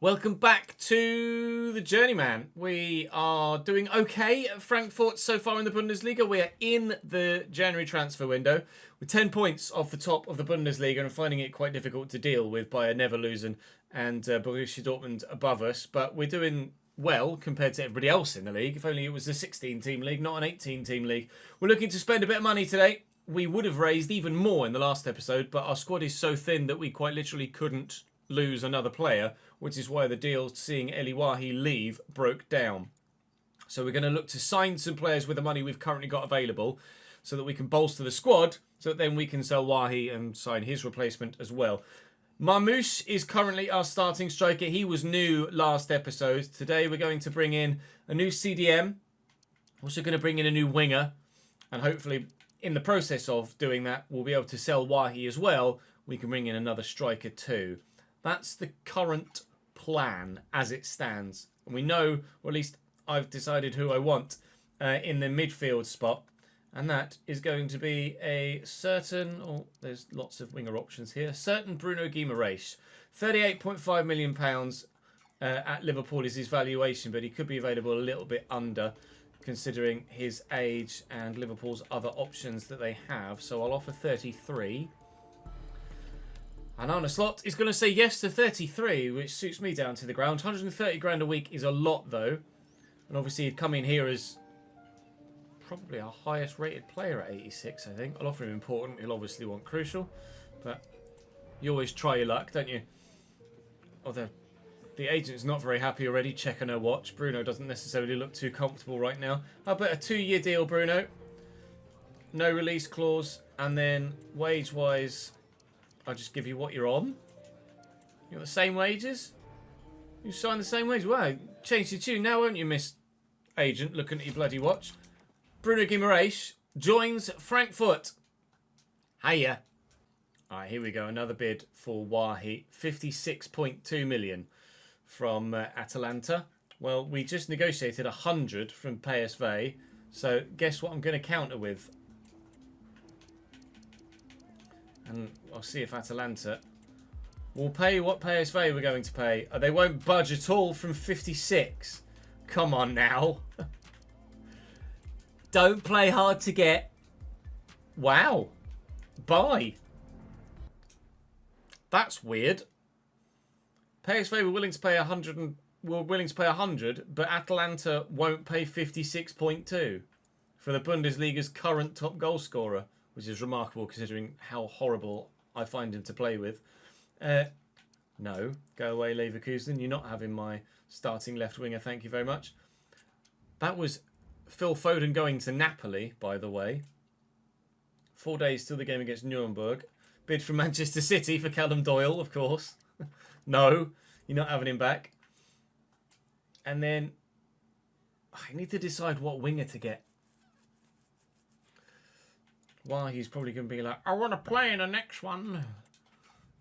Welcome back to the Journeyman. We are doing okay at Frankfurt so far in the Bundesliga. We are in the January transfer window with 10 points off the top of the Bundesliga and finding it quite difficult to deal with by a Leverkusen and Borussia Dortmund above us. But we're doing well compared to everybody else in the league. If only it was a 16-team league, not an 18-team league. We're looking to spend a bit of money today. We would have raised even more in the last episode, but our squad is so thin that we quite literally couldn't lose another player, which is why the deal seeing Eli Wahi leave broke down. So we're going to look to sign some players with the money we've currently got available so that we can bolster the squad, so that then we can sell Wahi and sign his replacement as well. Marmoush is currently our starting striker. He was new last episode. Today we're going to bring in a new CDM. Also going to bring in a new winger. And hopefully in the process of doing that, we'll be able to sell Wahi as well. We can bring in another striker too. That's the current plan as it stands. And we know, or at least I've decided who I want in the midfield spot. And that is going to be a certain, there's lots of winger options here, certain Bruno Guimaraes. £38.5 million at Liverpool is his valuation, but he could be available a little bit under considering his age and Liverpool's other options that they have. So I'll offer 33. And Arne Slot is going to say yes to 33, which suits me down to the ground. 130 grand a week is a lot, though. And obviously he'd come in here as probably our highest rated player at 86, I think. I'll offer him important. He'll obviously want crucial. But you always try your luck, don't you? Although the agent's not very happy already. Check on her watch. Bruno doesn't necessarily look too comfortable right now. How about a 2-year deal, Bruno? No release clause. And then wage-wise, I'll just give you what you're on. You got the same wages? You signed the same wages? Well, change your tune now, won't you, Miss Agent, looking at your bloody watch? Bruno Guimaraes joins Frankfurt. Hiya. Alright, here we go. Another bid for Wahi. 56.2 million from Atalanta. Well, we just negotiated 100 from PSV. So guess what I'm going to counter with? And I'll see if Atalanta will pay what PSV we're going to pay. They won't budge at all from 56. Come on now. Don't play hard to get. Wow. Buy. That's weird. PSV were willing to pay 100, but Atalanta won't pay 56.2 for the Bundesliga's current top goal scorer, which is remarkable considering how horrible I find him to play with. No, go away, Leverkusen. You're not having my starting left winger, thank you very much. That was Phil Foden going to Napoli, by the way. 4 days till the game against Nuremberg. Bid from Manchester City for Callum Doyle, of course. No, you're not having him back. And then I need to decide what winger to get. Well, he's probably going to be like, I want to play in the next one.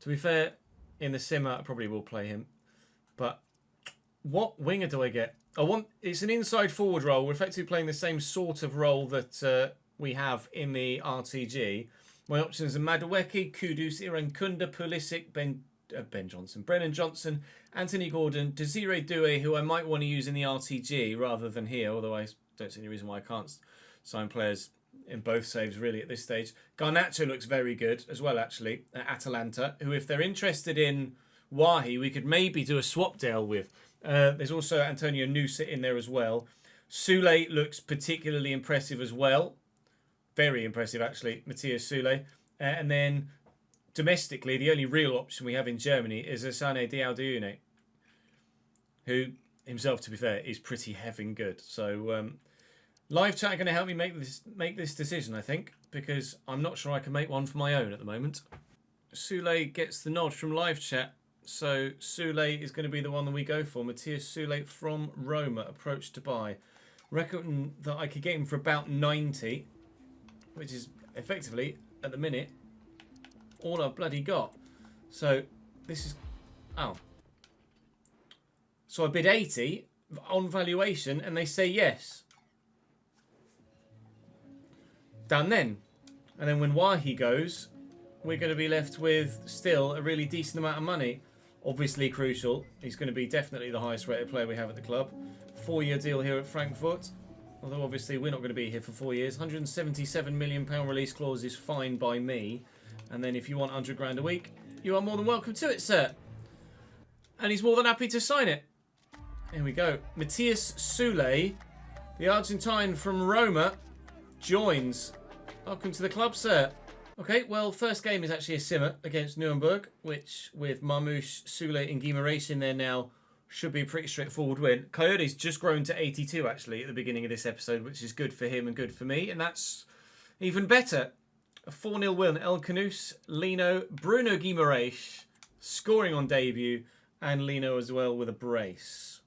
To be fair, in the simmer, I probably will play him. But what winger do I get? It's an inside forward role. We're effectively playing the same sort of role that we have in the RTG. My options are Madueke, Kudus, Irankunda, Pulisic, Brennan Johnson, Anthony Gordon, Desiree Doué, who I might want to use in the RTG rather than here, although I don't see any reason why I can't sign players in both saves really at this stage. Garnacho looks very good as well, actually, at Atalanta, who if they're interested in Wahi, we could maybe do a swap deal with. There's also Antonio Nusa in there as well. Sule looks particularly impressive as well. Very impressive, actually, Matthias Sule. And then domestically, the only real option we have in Germany is Asane Dialdiune, who himself, to be fair, is pretty heffing good. So live chat are going to help me make this decision, I think, because I'm not sure I can make one for my own at the moment. Sule gets the nod from live chat, so Sule is going to be the one that we go for. Matthias Sule from Roma, approach to buy. Reckon that I could get him for about 90, which is effectively, at the minute, all I've bloody got. So this is... Oh. So I bid 80 on valuation and they say yes. Done then. And then when Wahi goes, we're going to be left with still a really decent amount of money. obviously crucial. He's going to be definitely the highest rated player we have at the club. 4-year deal here at Frankfurt. Although obviously we're not going to be here for 4 years. £177 million release clause is fine by me. And then if you want 100 grand a week, you are more than welcome to it, sir. And he's more than happy to sign it. Here we go. Matthias Sule, the Argentine from Roma, joins. Welcome to the club, sir. Okay, well, first game is actually a simmer against Nuremberg, which with Marmouche, Sule and Guimaraes in there now should be a pretty straightforward win. Coyote's just grown to 82, actually, at the beginning of this episode, which is good for him and good for me. And that's even better. A 4-0 win. El Canus, Lino, Bruno Guimaraes scoring on debut, and Lino as well with a brace.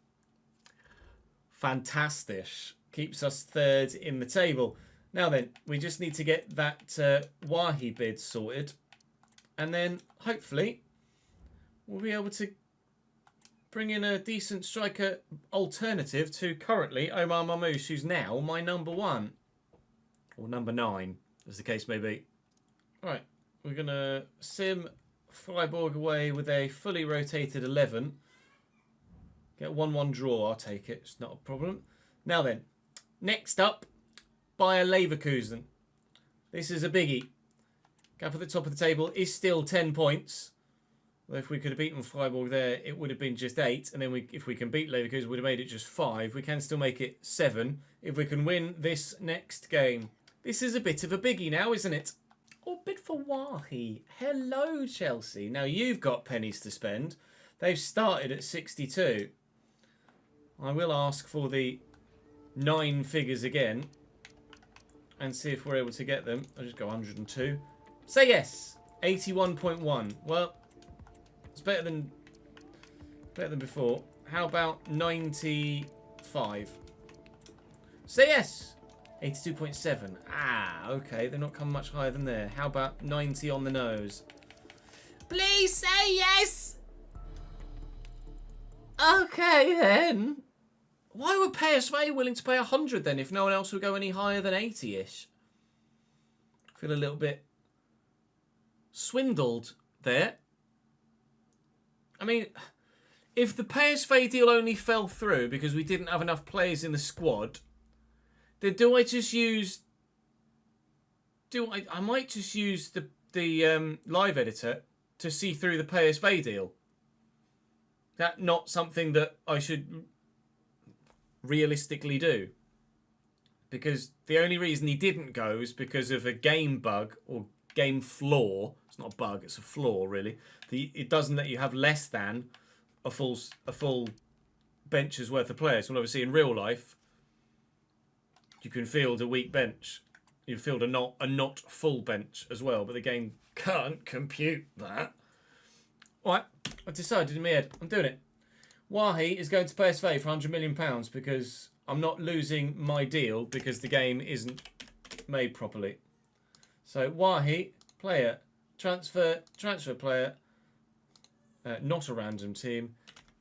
Fantastic. Keeps us third in the table. Now then, we just need to get that Wahi bid sorted. And then, hopefully, we'll be able to bring in a decent striker alternative to currently Omar Marmouche, who's now my number 1. Or number 9, as the case may be. Right, we're going to sim Freiburg away with a fully rotated 11. Get a 1-1 draw, I'll take it. It's not a problem. Now then, next up, Bayer Leverkusen. This is a biggie. Gap at the top of the table is still 10 points. Well, if we could have beaten Freiburg there, it would have been just 8. And then if we can beat Leverkusen, we would have made it just 5. We can still make it 7 if we can win this next game. This is a bit of a biggie now, isn't it? Oh, bid for Wahi. Hello, Chelsea. Now you've got pennies to spend. They've started at 62. I will ask for the 9 figures again and see if we're able to get them. I'll just go 102. Say yes. 81.1. Well, it's better than before. How about 95? Say yes. 82.7. Ah, okay. They're not come much higher than there. How about 90 on the nose? Please say yes. Okay, then. Why would PSV willing to pay 100 then if no one else would go any higher than 80-ish? I feel a little bit swindled there. I mean, if the PSV deal only fell through because we didn't have enough players in the squad, then do I just use... I might just use the live editor to see through the PSV deal. That's not something that I should realistically do, because the only reason he didn't go is because of a game bug or game flaw. It's not a bug, it's a flaw, really. It doesn't let you have less than a full bench's worth of players. Well, obviously in real life you can field a weak bench, you field a not full bench as well, but the game can't compute that. Alright, I decided in my head, I'm doing it. Wahi is going to PSV for £100 million because I'm not losing my deal because the game isn't made properly. So Wahi, player, transfer player, not a random team.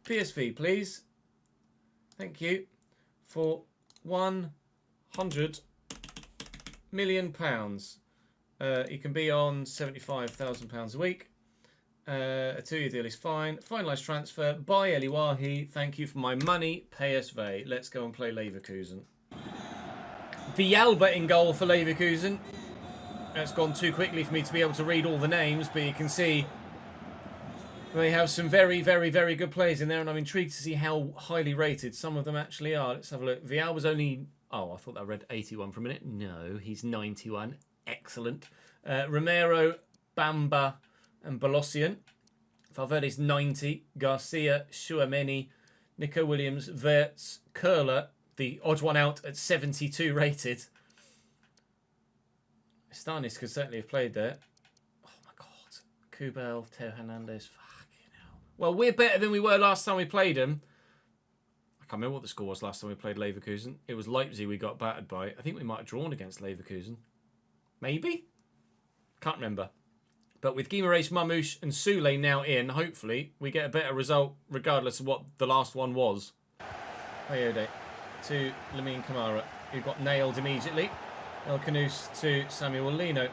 PSV, please. Thank you. For £100 million. He can be on £75,000 a week. A 2-year deal is fine. Finalised transfer by Eli Wahi. Thank you for my money, PSV. Let's go and play Leverkusen. Villalba in goal for Leverkusen. That's gone too quickly for me to be able to read all the names, but you can see they have some very, very, very good players in there, and I'm intrigued to see how highly rated some of them actually are. Let's have a look. Villalba's only... Oh, I thought I read 81 for a minute. No, he's 91. Excellent. Romero, Bamba and Bolossian. Valverde's 90. Garcia, Chouameni, Nico Williams, Verts, Curler, the odd one out at 72 rated. Stanis could certainly have played there. Oh my god. Kubel, Teo Hernandez. Fucking hell. Well, we're better than we were last time we played them. I can't remember what the score was last time we played Leverkusen. It was Leipzig we got battered by. I think we might have drawn against Leverkusen. Maybe? Can't remember. But with Guimaraes, Marmouche and Sule now in, hopefully we get a better result regardless of what the last one was. Coyote to Lamine Camara, who got nailed immediately. El Canus to Samuel Lino.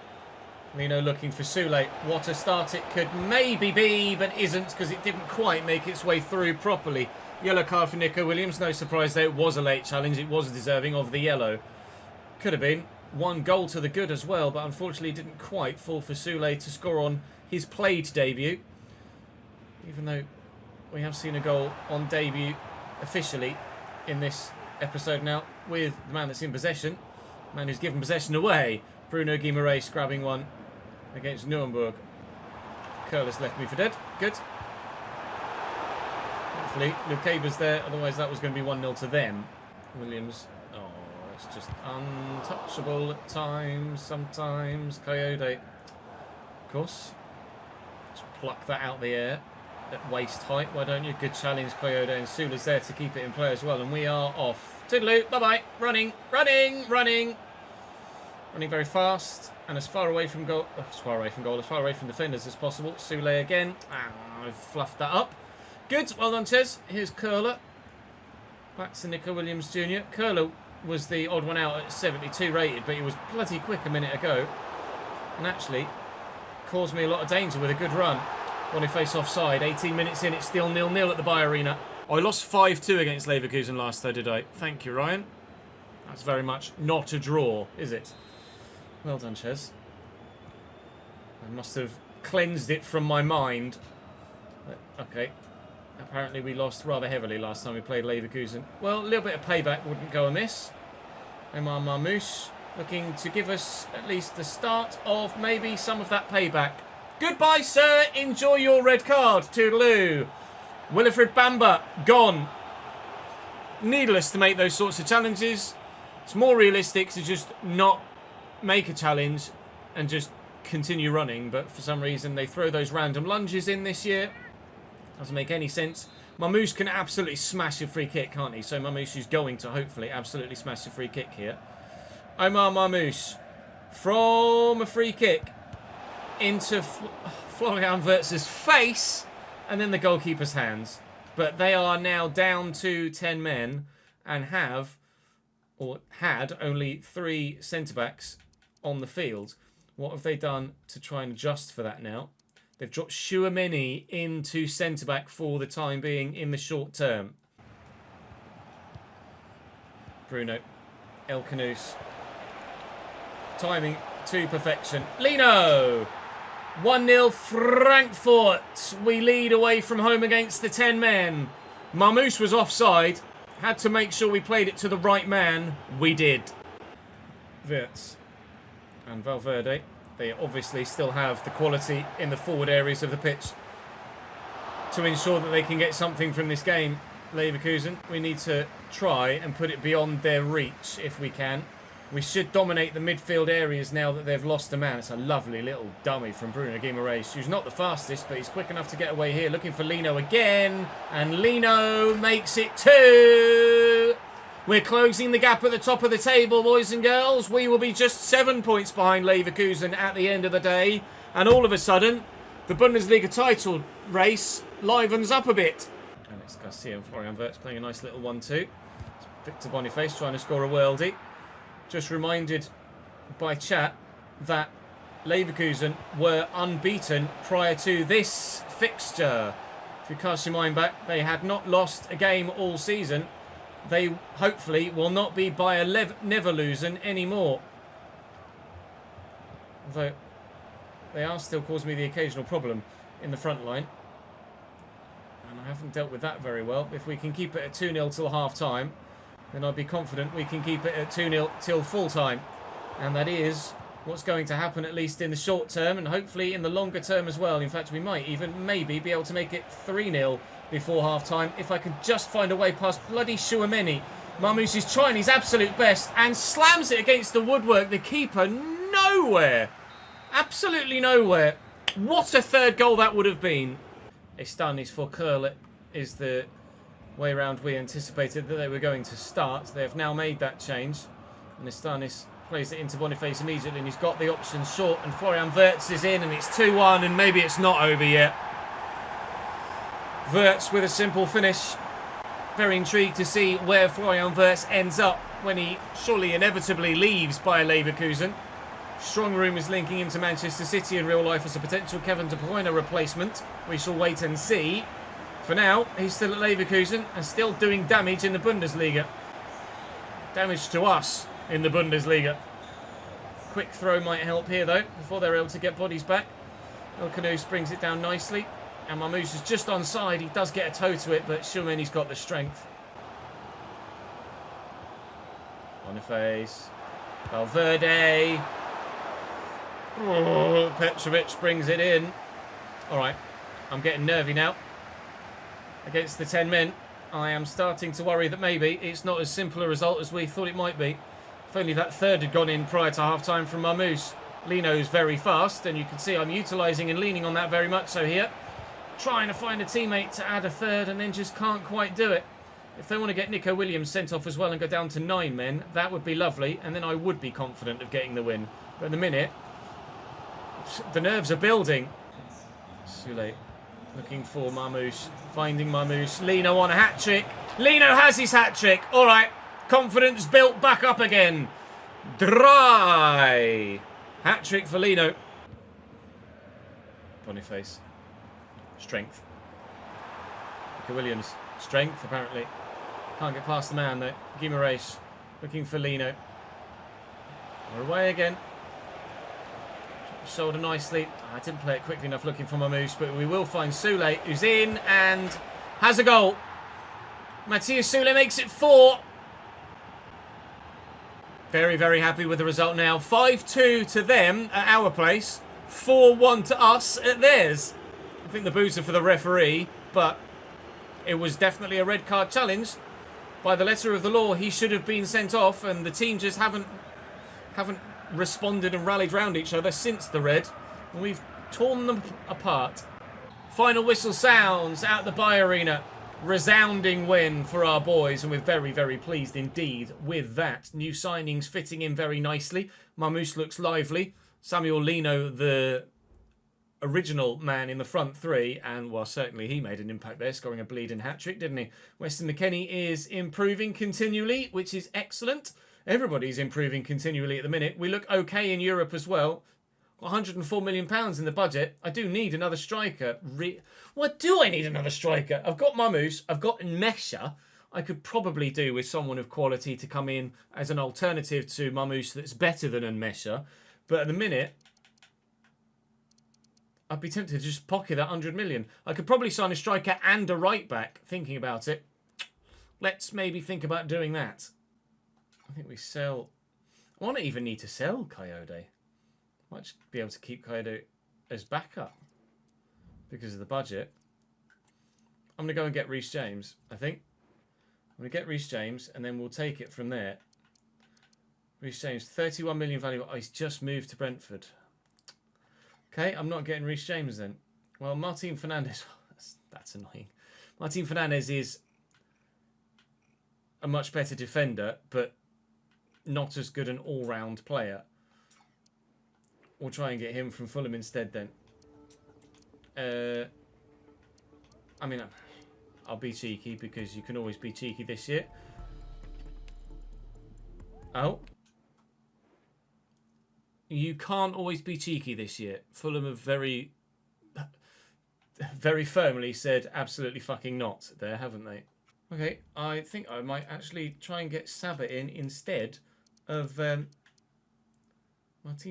Lino looking for Sule. What a start it could maybe be, but isn't because it didn't quite make its way through properly. Yellow card for Nico Williams. No surprise there. It was a late challenge. It was deserving of the yellow. Could have been. 1 goal to the good as well, but unfortunately didn't quite fall for Sule to score on his played debut. Even though we have seen a goal on debut officially in this episode now with the man that's in possession. The man who's given possession away. Bruno Guimaraes grabbing one against Nuremberg. Curlis left me for dead. Good. Hopefully Luke Caber's there, otherwise that was going to be 1-0 to them. Williams. Oh, it's just untouchable at times, sometimes. Coyote. Of course. Just pluck that out the air at waist height, why don't you? Good challenge, Coyote, and Sula's there to keep it in play as well, and we are off. Toodaloo, bye-bye. Running, running, running. Running very fast and as far away from goal, as far away from defenders as possible. Sule again. I've fluffed that up. Good, well done, Ches. Here's Curler. Back to Nico Williams Jr. Curler was the odd one out at 72 rated, but he was bloody quick a minute ago. And actually caused me a lot of danger with a good run. Boniface offside. 18 minutes in, it's still 0-0 at the Bayer Arena. I lost 5-2 against Leverkusen last though, did I? Thank you, Ryan. That's very much not a draw, is it? Well done, Ches. I must have cleansed it from my mind. But, okay. Apparently we lost rather heavily last time we played Leverkusen. Well, a little bit of payback wouldn't go amiss. Omar Marmouche looking to give us at least the start of maybe some of that payback. Goodbye, sir. Enjoy your red card. Toodaloo. Wilfried Bamba, gone. Needless to make those sorts of challenges. It's more realistic to just not make a challenge and just continue running, but for some reason they throw those random lunges in this year. Doesn't make any sense. Marmouche can absolutely smash a free kick, can't he? So Marmouche is going to hopefully absolutely smash a free kick here. Omar Marmouche from a free kick into Florian Wirtz's face and then the goalkeeper's hands. But they are now down to 10 men and have, or had, only 3 centre-backs on the field. What have they done to try and adjust for that now? They've dropped Chouameni into centre-back for the time being in the short term. Bruno. El Canoes. Timing to perfection. Lino! 1-0 Frankfurt. We lead away from home against the 10 men. Marmouche was offside. Had to make sure we played it to the right man. We did. Wirtz and Valverde. They obviously still have the quality in the forward areas of the pitch to ensure that they can get something from this game. Leverkusen, we need to try and put it beyond their reach if we can. We should dominate the midfield areas now that they've lost a man. It's a lovely little dummy from Bruno Guimaraes, who's not the fastest, but he's quick enough to get away here. Looking for Lino again, and Lino makes it 2. We're closing the gap at the top of the table, boys and girls. We will be just 7 points behind Leverkusen at the end of the day. And all of a sudden, the Bundesliga title race livens up a bit. Alex Garcia and Florian Wirtz playing a nice little 1-2. Victor Boniface trying to score a worldie. Just reminded by chat that Leverkusen were unbeaten prior to this fixture. If you cast your mind back, they had not lost a game all season. They hopefully will not be by a Leverkusen anymore. Although they are still causing me the occasional problem in the front line. And I haven't dealt with that very well. If we can keep it at 2-0 till half time, then I'd be confident we can keep it at 2-0 till full time. And that is what's going to happen, at least in the short term, and hopefully in the longer term as well. In fact, we might even maybe be able to make it 3-0 before half-time if I can just find a way past bloody Chouameni. Marmouche is trying his absolute best and slams it against the woodwork. The keeper nowhere. Absolutely nowhere. What a third goal that would have been. Estanis for Curlet is the way around we anticipated that they were going to start. They have now made that change. And Estanis plays it into Boniface immediately, and he's got the option short, and Florian Wirtz is in, and it's 2-1, and maybe it's not over yet. Wirtz with a simple finish. Very intrigued to see where Florian Wirtz ends up when he surely inevitably leaves Bayer Leverkusen. Strong rumours linking him to Manchester City in real life as a potential Kevin De Bruyne replacement. We shall wait and see. For now, he's still at Leverkusen and still doing damage in the Bundesliga. Damage to us in the Bundesliga. Quick throw might help here, though, before they're able to get bodies back. Leverkusen brings it down nicely. And Mamouche is just onside. He does get a toe to it, but Shumeni's got the strength. Boniface. Valverde. Oh, Petrovic brings it in. Alright, I'm getting nervy now. Against the 10 men, I am starting to worry that maybe it's not as simple a result as we thought it might be. If only that third had gone in prior to half-time from Mamouche. Lino's very fast, and you can see I'm utilising and leaning on that very much so here. Trying to find a teammate to add a third and then just can't quite do it. If they want to get Nico Williams sent off as well and go down to 9 men, that would be lovely, and then I would be confident of getting the win. But at the minute, the nerves are building. Sule looking for Mamouche, finding Mamouche. Lino on a hat-trick. Lino has his hat-trick. All right, confidence built back up again. Dry. Hat-trick for Lino. Boniface. Strength. Nico Williams. Strength, apparently. Can't get past the man, though. Guimaraes looking for Lino. We're away again. Shoulder nicely. I didn't play it quickly enough looking for Mamouche, but we will find Sule, who's in and has a goal. Matthias Sule makes it 4. Very, very happy with the result now. 5-2 to them at our place. 4-1 to us at theirs. I think the boos are for the referee, but it was definitely a red card challenge. By the letter of the law, he should have been sent off, and the team just haven't responded and rallied round each other since the red. And we've torn them apart. Final whistle sounds out the Bay Arena. Resounding win for our boys, and we're very, very pleased indeed with that. New signings fitting in very nicely. Mamouche looks lively. Samuel Lino, the original man in the front three, and well, certainly he made an impact there, scoring a bleeding hat-trick, didn't he? Weston McKennie is improving continually, which is excellent. Everybody's improving continually at the minute. We look okay in Europe as well. £104 million in the budget. I do need another striker. What do I need another striker? I've got Mamouche. I've got Nmesha. I could probably do with someone of quality to come in as an alternative to Mamouche that's better than Nmesha. But at the minute, I'd be tempted to just pocket that 100 million. I could probably sign a striker and a right back, thinking about it. Let's maybe think about doing that. I think we sell... I won't even need to sell Coyote. Might just be able to keep Coyote as backup because of the budget. I'm going to go and get Reece James, I think. I'm going to get Reece James, and then we'll take it from there. Reece James, 31 million value. Oh, he's just moved to Brentford. Okay, I'm not getting Reece James then. Well, Martin Fernandes, that's annoying. Martin Fernandes is a much better defender, but not as good an all-round player. We'll try and get him from Fulham instead then. I mean, I'll be cheeky because you can always be cheeky this year. Oh. You can't always be cheeky this year. Fulham have very, very firmly said absolutely fucking not there, haven't they? Okay, I think I might actually try and get Sabah in instead of Martin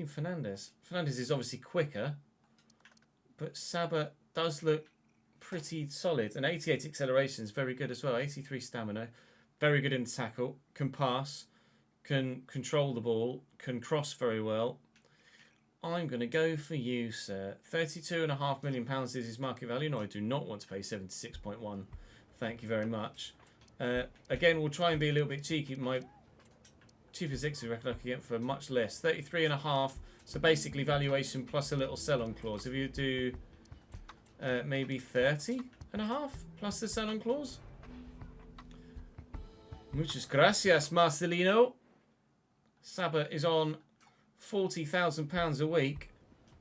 Fernandes. Fernandes is obviously quicker, but Sabah does look pretty solid. And 88 acceleration is very good as well. 83 stamina, very good in tackle, can pass, can control the ball, can cross very well. I'm going to go for you, sir. £32.5 million is his market value. No, I do not want to pay 76.1. Thank you very much. Again, we'll try and be a little bit cheeky. My chief executive reckon I could get for much less. 33.5. So basically valuation plus a little sell-on clause. If you do maybe 30.5 plus the sell-on clause. Muchas gracias, Marcelino. Sabah is on £40,000 a week.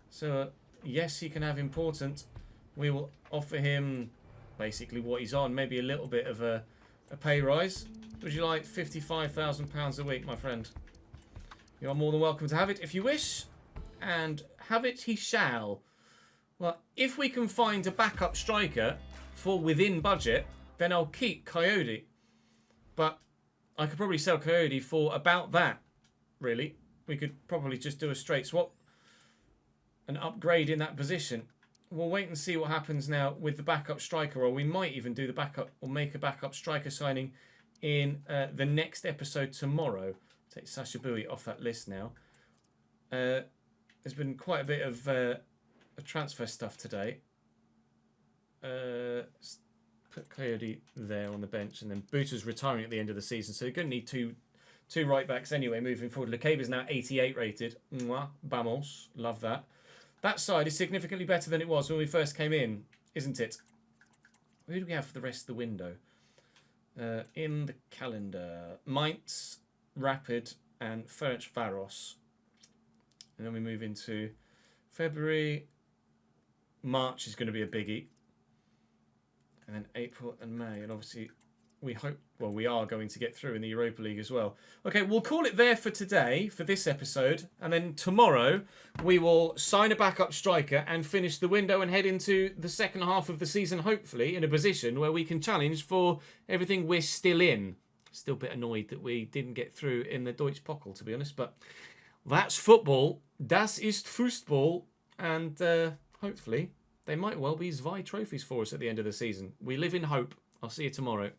So, yes, he can have important. We will offer him basically what he's on. Maybe a little bit of a pay rise. Would you like £55,000 a week, my friend? You are more than welcome to have it if you wish. and have it he shall. Well, if we can find a backup striker for within budget, then I'll keep Coyote. But I could probably sell Coyote for about that, really. We could probably just do a straight swap and upgrade in that position. We'll wait and see what happens now with the backup striker, or we might even do the backup or make a backup striker signing in the next episode tomorrow. Take Sasha Bowie off that list now. There's been quite a bit of transfer stuff today. Put Coyote there on the bench, and then Buta's retiring at the end of the season, so you're going to need two right backs anyway moving forward. Lecaba's now 88 rated. Mwah, vamos, love that. That side is significantly better than it was when we first came in, isn't it? Who do we have for the rest of the window? In the calendar, Mainz, Rapid, and Ferencváros. And then we move into February. March is going to be a biggie. And then April and May. And obviously, we hope, well, we are going to get through in the Europa League as well. Okay, we'll call it there for today, for this episode. And then tomorrow, we will sign a backup striker and finish the window and head into the second half of the season, hopefully, in a position where we can challenge for everything we're still in. Still a bit annoyed that we didn't get through in the Deutsche Pokal, to be honest. But that's football. Das ist Fußball. And hopefully, they might well be Zwei trophies for us at the end of the season. We live in hope. I'll see you tomorrow.